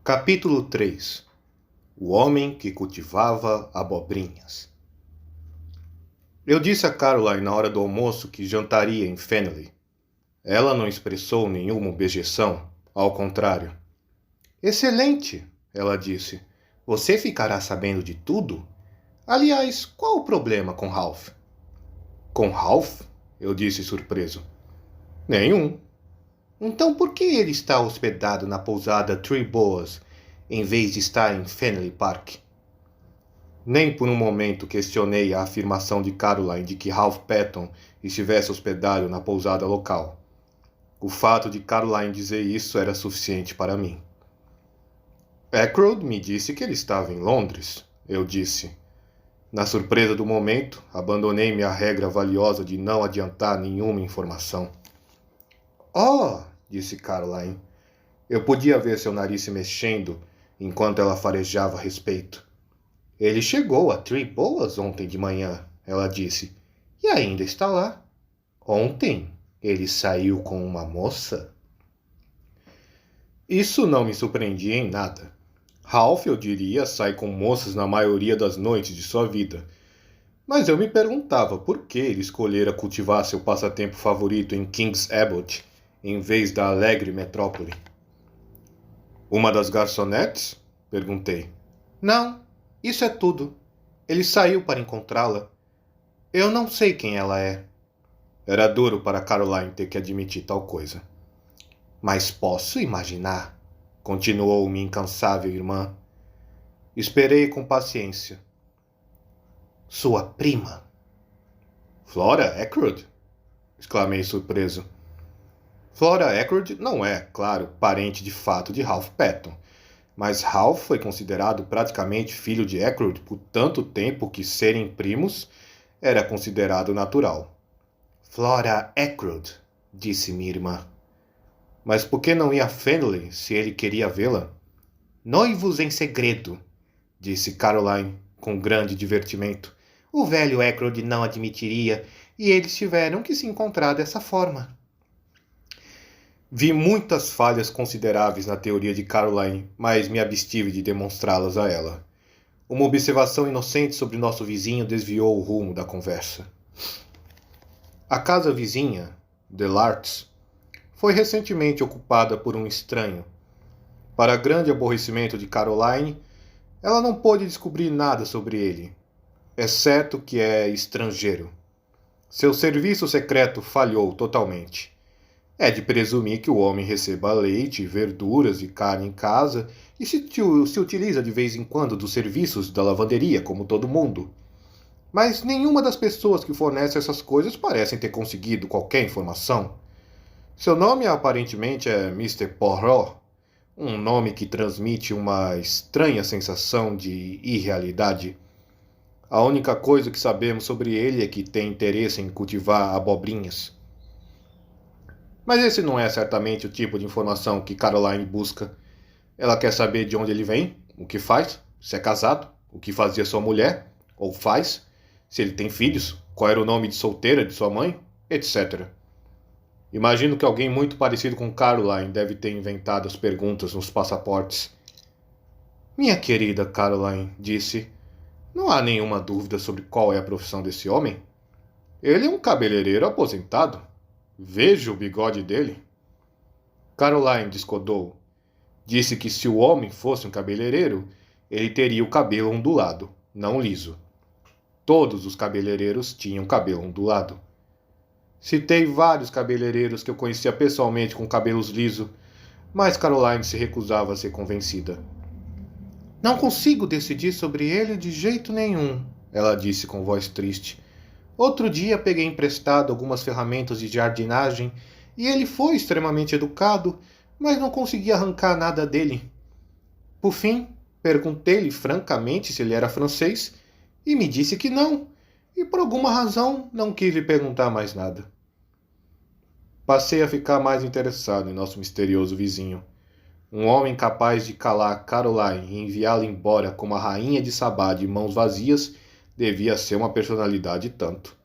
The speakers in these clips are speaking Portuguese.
Capítulo 3. O homem que cultivava abobrinhas. Eu disse a Caroline na hora do almoço que jantaria em Fenley. Ela não expressou nenhuma objeção, ao contrário. Excelente, ela disse. Você ficará sabendo de tudo? Aliás, qual o problema com Ralph? Com Ralph? Eu disse surpreso. Nenhum. Então por que ele está hospedado na pousada Three Boas, em vez de estar em Fenley Park? Nem por um momento questionei a afirmação de Caroline de que Ralph Patton estivesse hospedado na pousada local. O fato de Caroline dizer isso era suficiente para mim. Ackroyd me disse que ele estava em Londres, eu disse. Na surpresa do momento, abandonei minha regra valiosa de não adiantar nenhuma informação. Oh, disse Caroline. Eu podia ver seu nariz se mexendo enquanto ela farejava a respeito. Ele chegou a Three Boas ontem de manhã, ela disse, e ainda está lá. Ontem ele saiu com uma moça? Isso não me surpreendia em nada. Ralph, eu diria, sai com moças na maioria das noites de sua vida. Mas eu me perguntava por que ele escolhera cultivar seu passatempo favorito em King's Abbot, em vez da alegre metrópole. Uma das garçonetes? Perguntei. Não, isso é tudo. Ele saiu para encontrá-la. Eu não sei quem ela é. Era duro para Caroline ter que admitir tal coisa. Mas posso imaginar, continuou minha incansável irmã. Esperei com paciência. Sua prima? Flora Ackroyd? Exclamei surpreso. Flora Ackroyd não é, claro, parente de fato de Ralph Patton, mas Ralph foi considerado praticamente filho de Ackroyd por tanto tempo que serem primos era considerado natural. Flora Ackroyd, disse minha irmã. Mas por que não ia a Fenley se ele queria vê-la? Noivos em segredo, disse Caroline com grande divertimento. O velho Ackroyd não admitiria e eles tiveram que se encontrar dessa forma. Vi muitas falhas consideráveis na teoria de Caroline, mas me abstive de demonstrá-las a ela. Uma observação inocente sobre nosso vizinho desviou o rumo da conversa. A casa vizinha, The Larts, foi recentemente ocupada por um estranho. Para grande aborrecimento de Caroline, ela não pôde descobrir nada sobre ele, exceto que é estrangeiro. Seu serviço secreto falhou totalmente. É de presumir que o homem receba leite, verduras e carne em casa e se utiliza de vez em quando dos serviços da lavanderia, como todo mundo. Mas nenhuma das pessoas que fornecem essas coisas parecem ter conseguido qualquer informação. Seu nome aparentemente é Mr. Poirot, um nome que transmite uma estranha sensação de irrealidade. A única coisa que sabemos sobre ele é que tem interesse em cultivar abobrinhas. Mas esse não é certamente o tipo de informação que Caroline busca. Ela quer saber de onde ele vem, o que faz, se é casado, o que fazia sua mulher, ou faz, se ele tem filhos, qual era o nome de solteira de sua mãe, etc. Imagino que alguém muito parecido com Caroline deve ter inventado as perguntas nos passaportes. Minha querida Caroline, disse, não há nenhuma dúvida sobre qual é a profissão desse homem? Ele é um cabeleireiro aposentado. Veja o bigode dele. Caroline discordou. Disse que se o homem fosse um cabeleireiro, ele teria o cabelo ondulado, não liso. Todos os cabeleireiros tinham cabelo ondulado. Citei vários cabeleireiros que eu conhecia pessoalmente com cabelos lisos, mas Caroline se recusava a ser convencida. Não consigo decidir sobre ele de jeito nenhum, ela disse com voz triste. Outro dia peguei emprestado algumas ferramentas de jardinagem e ele foi extremamente educado, mas não consegui arrancar nada dele. Por fim, perguntei-lhe francamente se ele era francês e me disse que não, e por alguma razão não quis lhe perguntar mais nada. Passei a ficar mais interessado em nosso misterioso vizinho. Um homem capaz de calar Caroline e enviá-la embora como a rainha de Sabá de mãos vazias devia ser uma personalidade tanto.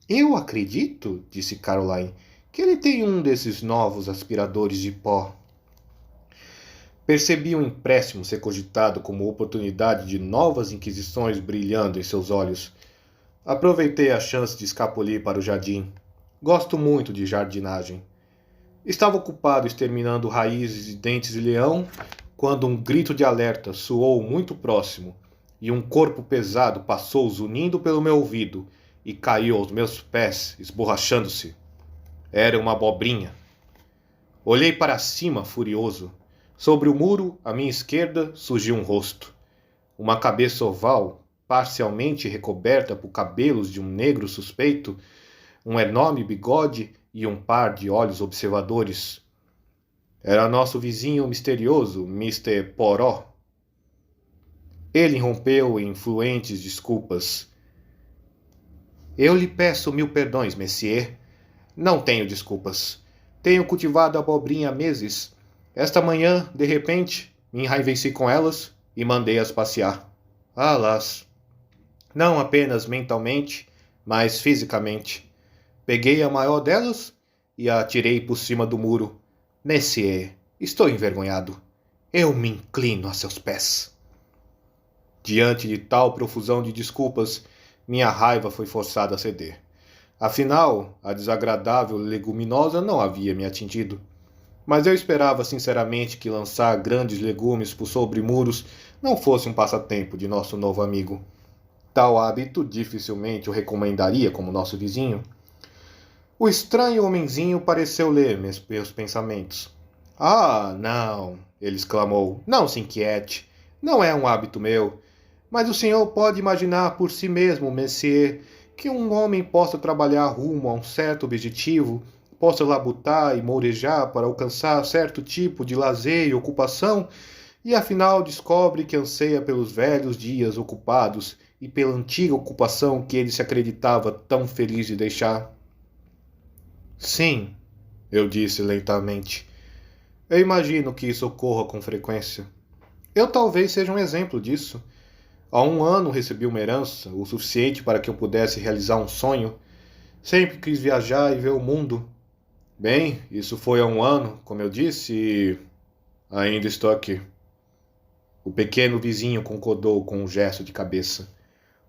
Eu acredito, disse Caroline, que ele tem um desses novos aspiradores de pó. Percebi um empréstimo ser cogitado como oportunidade de novas inquisições brilhando em seus olhos. Aproveitei a chance de escapulir para o jardim. Gosto muito de jardinagem. Estava ocupado exterminando raízes e dentes de leão quando um grito de alerta soou muito próximo e um corpo pesado passou zunindo pelo meu ouvido e caiu aos meus pés, esborrachando-se. Era uma abobrinha. Olhei para cima, furioso. Sobre o muro, à minha esquerda, surgiu um rosto. Uma cabeça oval, parcialmente recoberta por cabelos de um negro suspeito, um enorme bigode e um par de olhos observadores. Era nosso vizinho misterioso, Mr. Poró. Ele rompeu em fluentes desculpas. Eu lhe peço 1000 perdões, Messier. Não tenho desculpas. Tenho cultivado a abobrinha há meses. Esta manhã, de repente, me enraiveci com elas e mandei-as passear. Alas! Não apenas mentalmente, mas fisicamente. Peguei a maior delas e a atirei por cima do muro. Messier, estou envergonhado. Eu me inclino a seus pés. Diante de tal profusão de desculpas, minha raiva foi forçada a ceder. Afinal, a desagradável leguminosa não havia me atingido. Mas eu esperava sinceramente que lançar grandes legumes por sobre muros não fosse um passatempo de nosso novo amigo. Tal hábito dificilmente o recomendaria como nosso vizinho. O estranho homenzinho pareceu ler meus pensamentos. Ah, não, ele exclamou. Não se inquiete. Não é um hábito meu. Mas o senhor pode imaginar por si mesmo, Messier, que um homem possa trabalhar rumo a um certo objetivo, possa labutar e mourejar para alcançar certo tipo de lazer e ocupação, e afinal descobre que anseia pelos velhos dias ocupados e pela antiga ocupação que ele se acreditava tão feliz de deixar. Sim, eu disse lentamente. Eu imagino que isso ocorra com frequência. Eu talvez seja um exemplo disso. Há 1 ano recebi uma herança, o suficiente para que eu pudesse realizar um sonho. Sempre quis viajar e ver o mundo. Bem, isso foi há 1 ano, como eu disse, e ainda estou aqui. O pequeno vizinho concordou com um gesto de cabeça.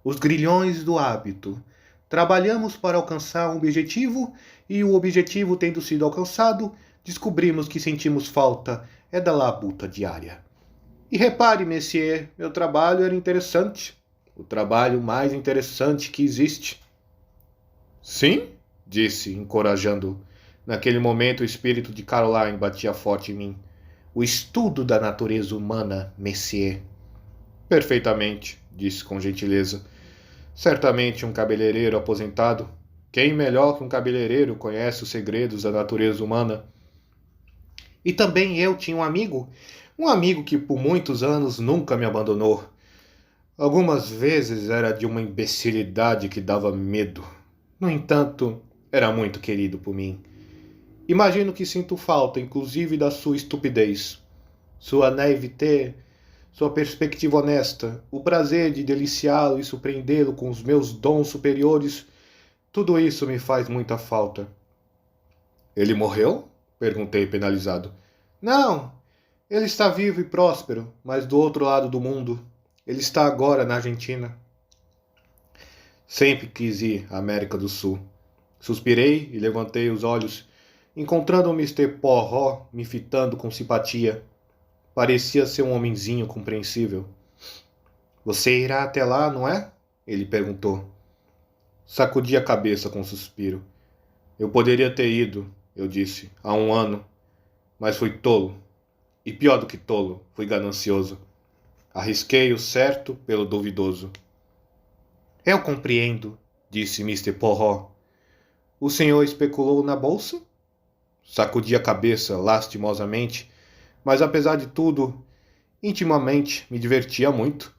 Os grilhões do hábito. Trabalhamos para alcançar um objetivo e o objetivo tendo sido alcançado, descobrimos que sentimos falta é da labuta diária. E repare, Messier, meu trabalho era interessante. O trabalho mais interessante que existe. Sim, disse, encorajando. Naquele momento o espírito de Caroline batia forte em mim. O estudo da natureza humana, Messier. Perfeitamente, disse com gentileza. Certamente um cabeleireiro aposentado. Quem melhor que um cabeleireiro conhece os segredos da natureza humana? E também eu tinha um amigo que por muitos anos nunca me abandonou. Algumas vezes era de uma imbecilidade que dava medo. No entanto, era muito querido por mim. Imagino que sinto falta, inclusive, da sua estupidez, sua naivete, sua perspectiva honesta, o prazer de deliciá-lo e surpreendê-lo com os meus dons superiores. Tudo isso me faz muita falta. Ele morreu? Perguntei penalizado. Não, ele está vivo e próspero, mas do outro lado do mundo. Ele está agora na Argentina. Sempre quis ir à América do Sul. Suspirei e levantei os olhos, encontrando o Mr. Poirot me fitando com simpatia. Parecia ser um homenzinho compreensível. Você irá até lá, não é? Ele perguntou. Sacudi a cabeça com um suspiro. Eu poderia ter ido, eu disse, há 1 ano, mas fui tolo. E pior do que tolo, fui ganancioso. Arrisquei o certo pelo duvidoso. Eu compreendo, disse Mr. Poirot. O senhor especulou na bolsa? Sacudi a cabeça lastimosamente, mas apesar de tudo, intimamente me divertia muito.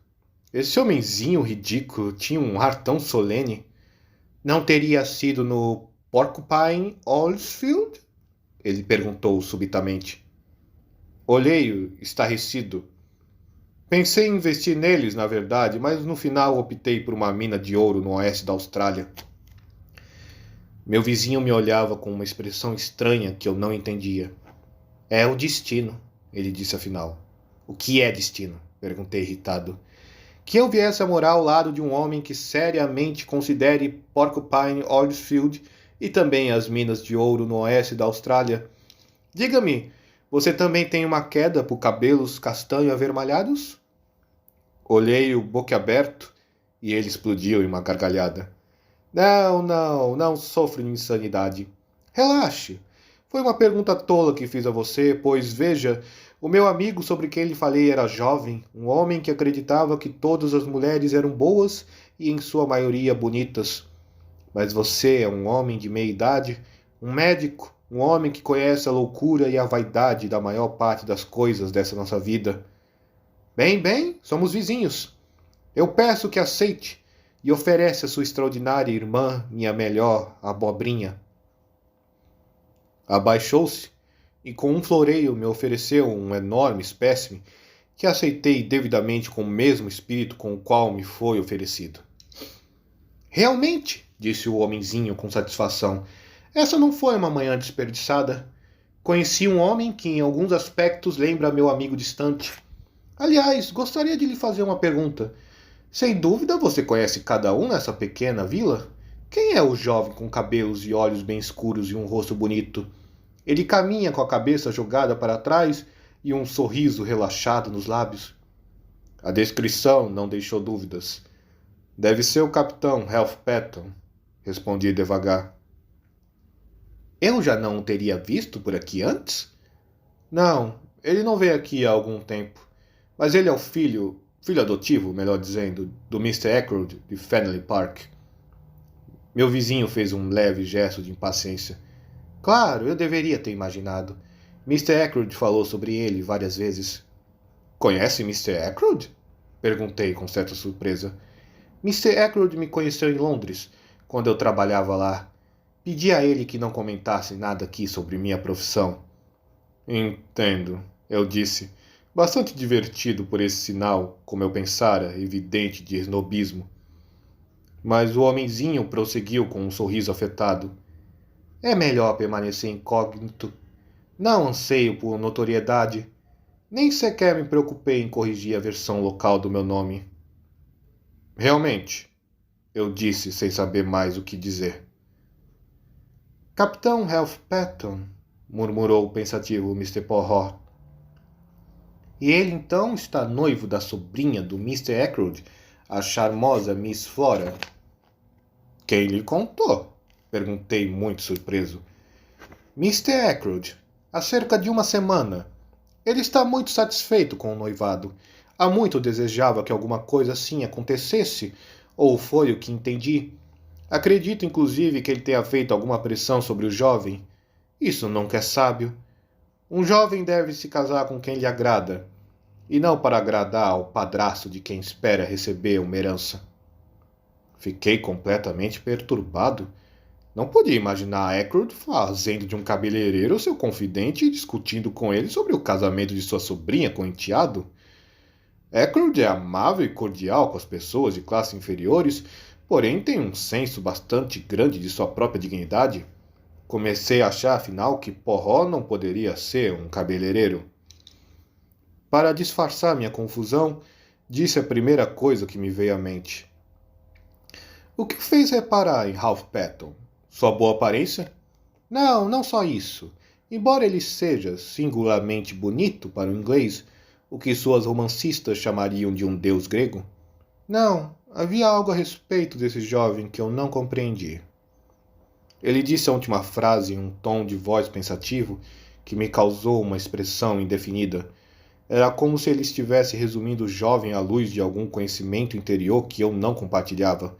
Esse homenzinho ridículo tinha um ar tão solene. Não teria sido no Porcupine Allsfield? Ele perguntou subitamente. Olhei-o, estarrecido. Pensei em investir neles, na verdade, mas no final optei por uma mina de ouro no oeste da Austrália. Meu vizinho me olhava com uma expressão estranha que eu não entendia. É o destino, ele disse afinal. O que é destino? Perguntei irritado. Que eu viesse a morar ao lado de um homem que seriamente considere Porcupine Oilfield e também as minas de ouro no oeste da Austrália. Diga-me, você também tem uma queda por cabelos castanho avermelhados? Olhei-o boquiaberto e ele explodiu em uma gargalhada. Não sofro de insanidade. Relaxe. Foi uma pergunta tola que fiz a você, pois veja, o meu amigo sobre quem lhe falei era jovem, um homem que acreditava que todas as mulheres eram boas e em sua maioria bonitas. Mas você é um homem de meia idade, um médico, um homem que conhece a loucura e a vaidade da maior parte das coisas dessa nossa vida. Bem, somos vizinhos. Eu peço que aceite e oferece a sua extraordinária irmã minha melhor abobrinha. Abaixou-se e com um floreio me ofereceu um enorme espécime que aceitei devidamente com o mesmo espírito com o qual me foi oferecido. Realmente, disse o homenzinho com satisfação, essa não foi uma manhã desperdiçada. Conheci um homem que em alguns aspectos lembra meu amigo distante. Aliás, gostaria de lhe fazer uma pergunta. Sem dúvida você conhece cada um nessa pequena vila? Quem é o jovem com cabelos e olhos bem escuros e um rosto bonito? Ele caminha com a cabeça jogada para trás e um sorriso relaxado nos lábios. A descrição não deixou dúvidas. Deve ser o capitão Ralph Patton, respondi devagar. Eu já não o teria visto por aqui antes? Não, ele não veio aqui há algum tempo. Mas ele é o filho adotivo, melhor dizendo, do Mr. Ackroyd de Fenley Park. Meu vizinho fez um leve gesto de impaciência. Claro, eu deveria ter imaginado. Mr. Ackroyd falou sobre ele várias vezes. Conhece Mr. Ackroyd? Perguntei com certa surpresa. Mr. Ackroyd me conheceu em Londres, quando eu trabalhava lá. Pedi a ele que não comentasse nada aqui sobre minha profissão. Entendo, eu disse, bastante divertido por esse sinal, como eu pensara, evidente de snobismo. Mas o homenzinho prosseguiu com um sorriso afetado. É melhor permanecer incógnito. Não anseio por notoriedade. Nem sequer me preocupei em corrigir a versão local do meu nome. Realmente, eu disse sem saber mais o que dizer. Capitão Ralph Patton, murmurou o pensativo Mr. Poirot. E ele então está noivo da sobrinha do Mr. Ackroyd, a charmosa Miss Flora. Quem lhe contou? Perguntei muito surpreso. Mr. Ackroyd, há cerca de uma semana. Ele está muito satisfeito com o noivado. Há muito desejava que alguma coisa assim acontecesse, ou foi o que entendi. Acredito, inclusive, que ele tenha feito alguma pressão sobre o jovem. Isso nunca é sábio. Um jovem deve se casar com quem lhe agrada, e não para agradar ao padrasto de quem espera receber uma herança. Fiquei completamente perturbado. Não podia imaginar Ackroyd fazendo de um cabeleireiro seu confidente e discutindo com ele sobre o casamento de sua sobrinha com o enteado. Ackroyd é amável e cordial com as pessoas de classes inferiores, porém tem um senso bastante grande de sua própria dignidade. Comecei a achar, afinal, que Poirot não poderia ser um cabeleireiro. Para disfarçar minha confusão, disse a primeira coisa que me veio à mente. O que o fez reparar em Ralph Patton? Sua boa aparência? Não só isso. Embora ele seja singularmente bonito para o inglês, o que suas romancistas chamariam de um deus grego? Não, havia algo a respeito desse jovem que eu não compreendi. Ele disse a última frase em um tom de voz pensativo que me causou uma expressão indefinida. Era como se ele estivesse resumindo o jovem à luz de algum conhecimento interior que eu não compartilhava.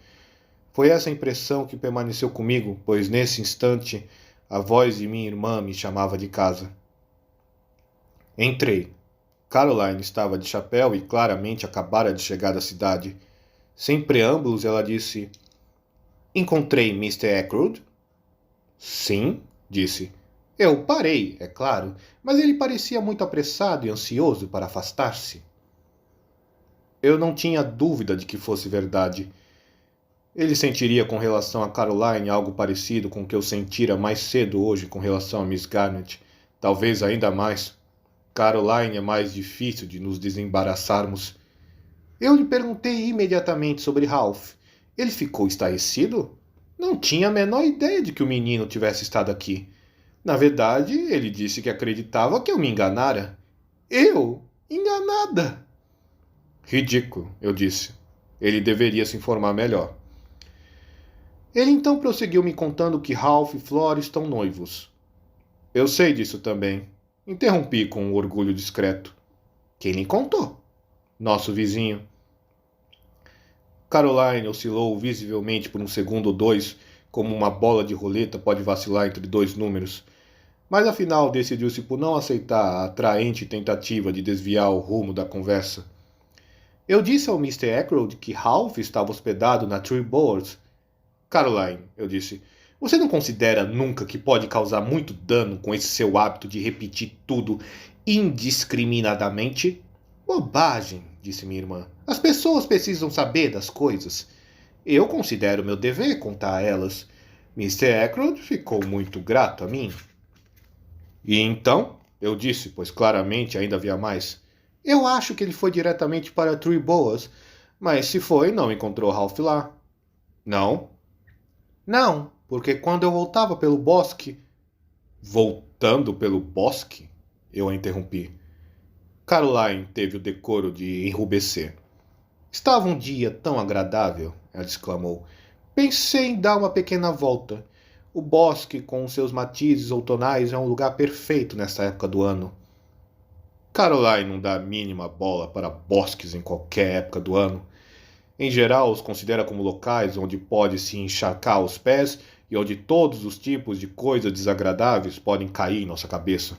Foi essa impressão que permaneceu comigo, pois nesse instante a voz de minha irmã me chamava de casa. Entrei. Caroline estava de chapéu e claramente acabara de chegar da cidade. Sem preâmbulos, ela disse: Encontrei Mr. Ackroyd? Sim, disse. Eu parei, é claro, mas ele parecia muito apressado e ansioso para afastar-se. Eu não tinha dúvida de que fosse verdade. Ele sentiria com relação a Caroline algo parecido com o que eu sentira mais cedo hoje com relação a Miss Garnett, talvez ainda mais. Caroline é mais difícil de nos desembaraçarmos. Eu lhe perguntei imediatamente sobre Ralph. Ele ficou estarrecido? Não tinha a menor ideia de que o menino tivesse estado aqui. Na verdade, ele disse que acreditava que eu me enganara. Eu? Enganada? Ridículo, eu disse. Ele deveria se informar melhor. Ele então prosseguiu me contando que Ralph e Flora estão noivos. Eu sei disso também. Interrompi com um orgulho discreto. Quem lhe contou? Nosso vizinho. Caroline oscilou visivelmente por um segundo ou dois, como uma bola de roleta pode vacilar entre dois números, mas afinal decidiu-se por não aceitar a atraente tentativa de desviar o rumo da conversa. Eu disse ao Mr. Ackroyd que Ralph estava hospedado na Three Boards. Caroline, eu disse, você não considera nunca que pode causar muito dano com esse seu hábito de repetir tudo indiscriminadamente? Bobagem, disse minha irmã. As pessoas precisam saber das coisas. Eu considero meu dever contar a elas. Mr. Ackroyd ficou muito grato a mim. E então? Eu disse, pois claramente ainda havia mais. Eu acho que ele foi diretamente para Three Boas, mas se foi, não encontrou Ralph lá. Não? Não, porque quando eu voltava pelo bosque... Voltando pelo bosque? Eu a interrompi. Caroline teve o decoro de enrubescer. Estava um dia tão agradável, ela exclamou. Pensei em dar uma pequena volta. O bosque, com seus matizes outonais, é um lugar perfeito nesta época do ano. Caroline não dá a mínima bola para bosques em qualquer época do ano. Em geral, os considera como locais onde pode se encharcar os pés e onde todos os tipos de coisas desagradáveis podem cair em nossa cabeça.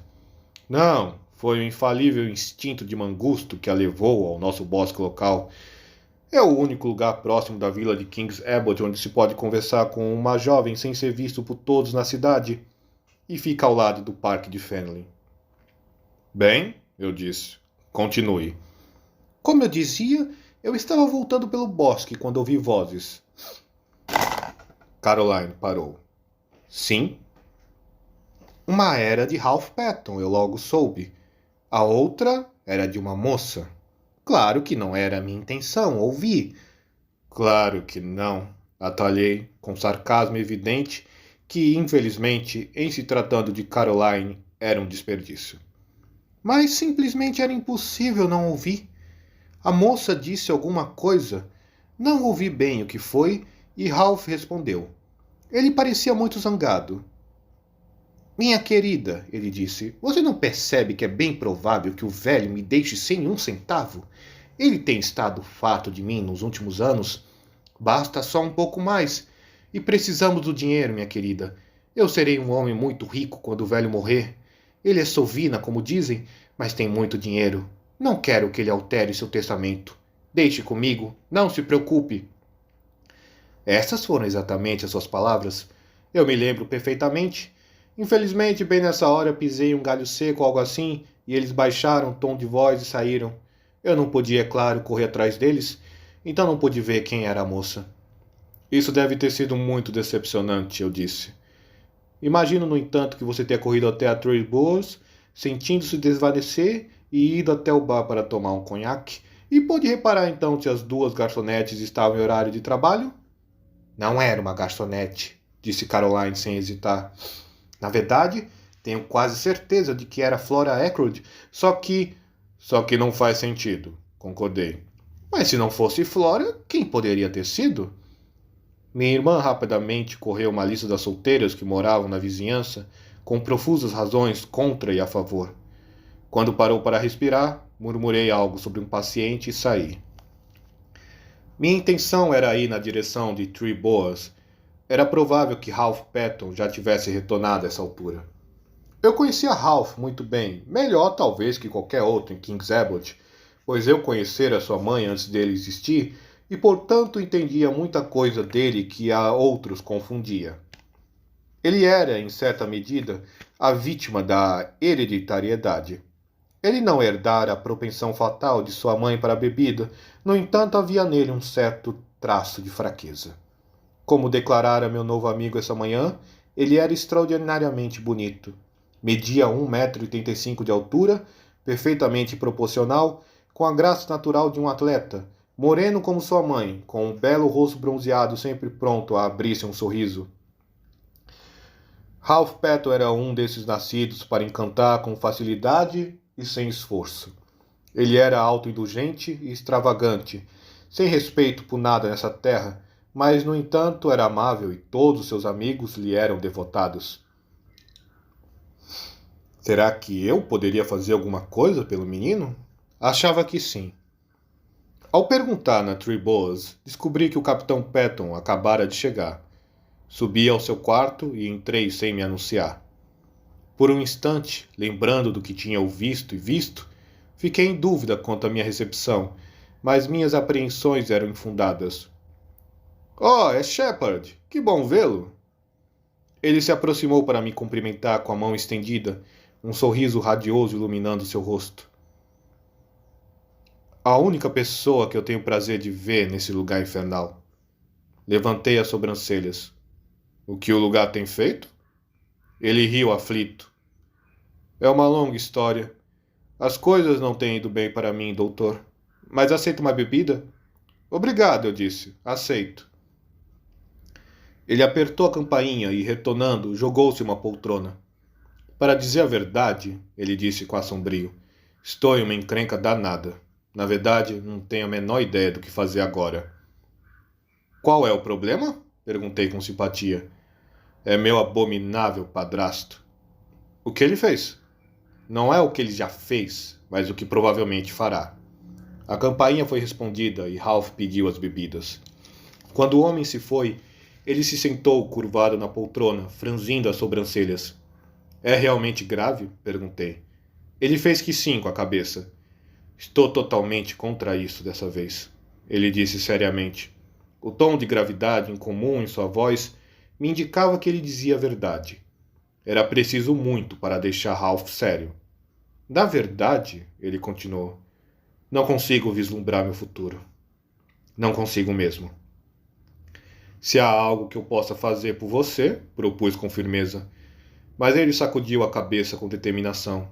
Não, foi o infalível instinto de mangusto que a levou ao nosso bosque local. É o único lugar próximo da vila de King's Abbot onde se pode conversar com uma jovem sem ser visto por todos na cidade, e fica ao lado do Parque de Fenley. Bem, eu disse, continue. Como eu dizia, eu estava voltando pelo bosque quando ouvi vozes. Caroline parou. Sim? Uma era de Ralph Patton, eu logo soube. A outra era de uma moça. Claro que não era a minha intenção, ouvi. Claro que não, atalhei, com sarcasmo evidente, que, infelizmente, em se tratando de Caroline, era um desperdício. Mas simplesmente era impossível não ouvir. A moça disse alguma coisa. Não ouvi bem o que foi, e Ralph respondeu. Ele parecia muito zangado. Minha querida, ele disse, você não percebe que é bem provável que o velho me deixe sem um centavo? Ele tem estado farto de mim nos últimos anos. Basta só um pouco mais. E precisamos do dinheiro, minha querida. Eu serei um homem muito rico quando o velho morrer. Ele é sovina, como dizem, mas tem muito dinheiro. Não quero que ele altere seu testamento. Deixe comigo, não se preocupe. Essas foram exatamente as suas palavras. Eu me lembro perfeitamente. Infelizmente, bem nessa hora, pisei um galho seco ou algo assim, e eles baixaram o tom de voz e saíram. Eu não podia, é claro, correr atrás deles, então não pude ver quem era a moça. Isso deve ter sido muito decepcionante, eu disse. Imagino, no entanto, que você tenha corrido até a Three Boas, sentindo-se desvanecer e ido até o bar para tomar um conhaque, e pôde reparar então se as duas garçonetes estavam em horário de trabalho? Não era uma garçonete, disse Caroline sem hesitar. Na verdade, tenho quase certeza de que era Flora Ackroyd, só que não faz sentido, concordei. Mas se não fosse Flora, quem poderia ter sido? Minha irmã rapidamente correu uma lista das solteiras que moravam na vizinhança, com profusas razões contra e a favor. Quando parou para respirar, murmurei algo sobre um paciente e saí. Minha intenção era ir na direção de Three Boas. Era provável que Ralph Patton já tivesse retornado a essa altura. Eu conhecia Ralph muito bem, melhor talvez que qualquer outro em King's Abbot, pois eu conhecera sua mãe antes dele existir e, portanto, entendia muita coisa dele que a outros confundia. Ele era, em certa medida, a vítima da hereditariedade. Ele não herdara a propensão fatal de sua mãe para a bebida, no entanto, havia nele um certo traço de fraqueza. Como declarara meu novo amigo essa manhã, ele era extraordinariamente bonito. Media 1,85 m de altura, perfeitamente proporcional, com a graça natural de um atleta, moreno como sua mãe, com um belo rosto bronzeado sempre pronto a abrir-se um sorriso. Ralph Peto era um desses nascidos para encantar com facilidade e sem esforço. Ele era autoindulgente e extravagante, sem respeito por nada nessa terra, mas, no entanto, era amável e todos seus amigos lhe eram devotados. Será que eu poderia fazer alguma coisa pelo menino? Achava que sim. Ao perguntar na Tree-Boas, descobri que o Capitão Patton acabara de chegar. Subi ao seu quarto e entrei sem me anunciar. Por um instante, lembrando do que tinha visto e visto, fiquei em dúvida quanto à minha recepção, mas minhas apreensões eram infundadas. Oh, é Shepard! Que bom vê-lo! Ele se aproximou para me cumprimentar com a mão estendida, um sorriso radioso iluminando seu rosto. A única pessoa que eu tenho prazer de ver nesse lugar infernal. Levantei as sobrancelhas. O que o lugar tem feito? Ele riu aflito. É uma longa história. As coisas não têm ido bem para mim, doutor. Mas aceita uma bebida? Obrigado, eu disse. Aceito. Ele apertou a campainha e, retornando, jogou-se uma poltrona. Para dizer a verdade, ele disse com ar sombrio, estou em uma encrenca danada. Na verdade, não tenho a menor ideia do que fazer agora. Qual é o problema? Perguntei com simpatia. É meu abominável padrasto. O que ele fez? Não é o que ele já fez, mas o que provavelmente fará. A campainha foi respondida e Ralph pediu as bebidas. Quando o homem se foi, ele se sentou curvado na poltrona, franzindo as sobrancelhas. É realmente grave? Perguntei. Ele fez que sim com a cabeça. Estou totalmente contra isso dessa vez, ele disse seriamente. O tom de gravidade incomum em sua voz me indicava que ele dizia a verdade. Era preciso muito para deixar Ralph sério. Na verdade, ele continuou, não consigo vislumbrar meu futuro. Não consigo mesmo. Se há algo que eu possa fazer por você, propus com firmeza. Mas ele sacudiu a cabeça com determinação.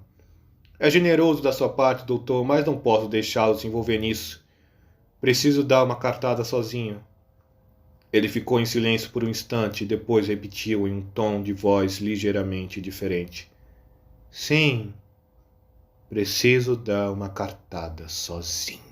É generoso da sua parte, doutor, mas não posso deixá-lo se envolver nisso. Preciso dar uma cartada sozinho. Ele ficou em silêncio por um instante e depois repetiu em um tom de voz ligeiramente diferente. Sim, preciso dar uma cartada sozinho.